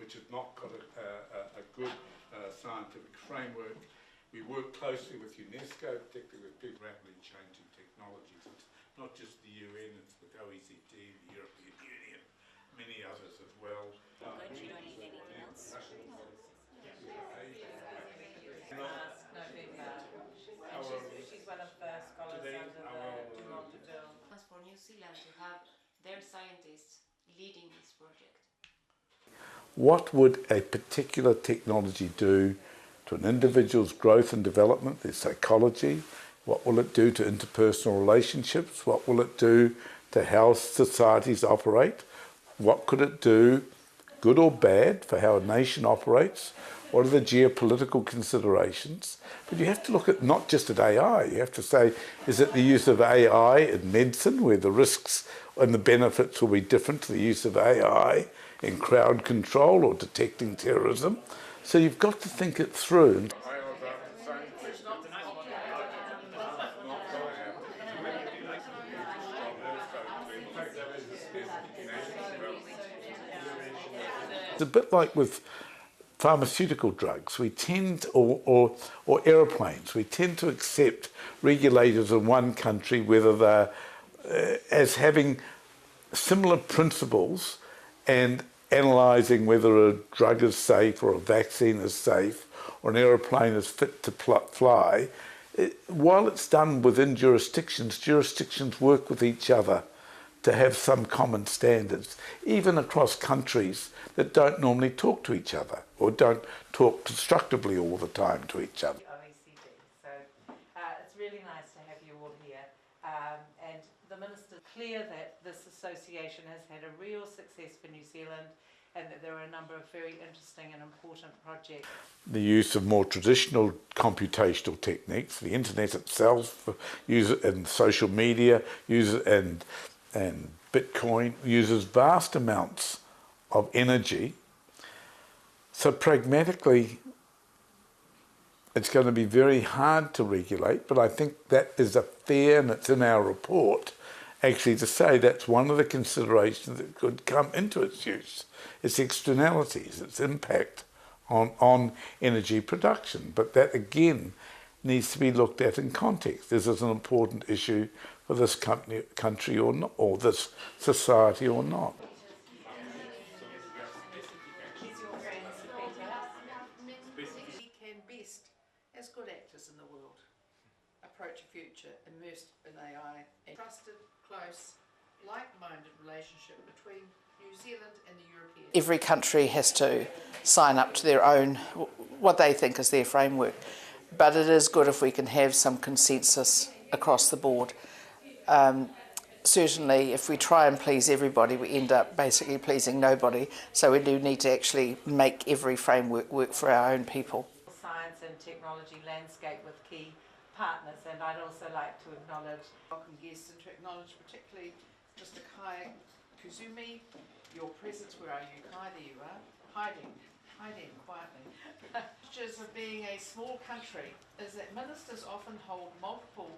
which has not got a good scientific framework. We work closely with UNESCO, particularly with people rapidly changing technologies. It's not just the UN, it's with OECD, the European Union, many others as well. Do you need anything else? No feedback. And she's one of the scholars under the Dumont de Ville. For New Zealand to have their scientists leading this project. What would a particular technology do to an individual's growth and development, their psychology? What will it do to interpersonal relationships? What will it do to how societies operate? What could it do, good or bad, for how a nation operates? What are the geopolitical considerations? But you have to look at not just at AI, you have to say, is it the use of AI in medicine, where the risks and the benefits will be different to the use of AI in crowd control or detecting terrorism? So you've got to think it through. It's a bit like with pharmaceutical drugs, we tend, or aeroplanes, we tend to accept regulators in one country, whether they're as having similar principles and analysing whether a drug is safe or a vaccine is safe or an aeroplane is fit to fly. While it's done within jurisdictions, jurisdictions work with each other to have some common standards, even across countries that don't normally talk to each other or don't talk constructively all the time to each other. So it's really nice to have you all here. And the Minister's clear that this association has had a real success for New Zealand and that there are a number of very interesting and important projects. The use of more traditional computational techniques, the internet itself, use it in social media, use it and Bitcoin uses vast amounts of energy. So pragmatically, it's going to be very hard to regulate, but I think that is a fair, and it's in our report, actually, to say that's one of the considerations that could come into its use. Its externalities, its impact on energy production. But that, again, needs to be looked at in context. Is this an important issue for this country or not, or this society or not? We can best, as good actors in the world, approach a future immersed in AI and trusted, close, like-minded relationship between New Zealand and the European. Every country has to sign up to their own, what they think is their framework. But it is good if we can have some consensus across the board. Certainly, if we try and please everybody, we end up basically pleasing nobody. So we do need to actually make every framework work for our own people. Science and technology landscape with key partners, and I'd also like to acknowledge Welcome guests and to acknowledge particularly Mr. Kai Kuzumi, your presence. Where are you, Kai? There you are. Hiding quietly. Features of being a small country is that ministers often hold multiple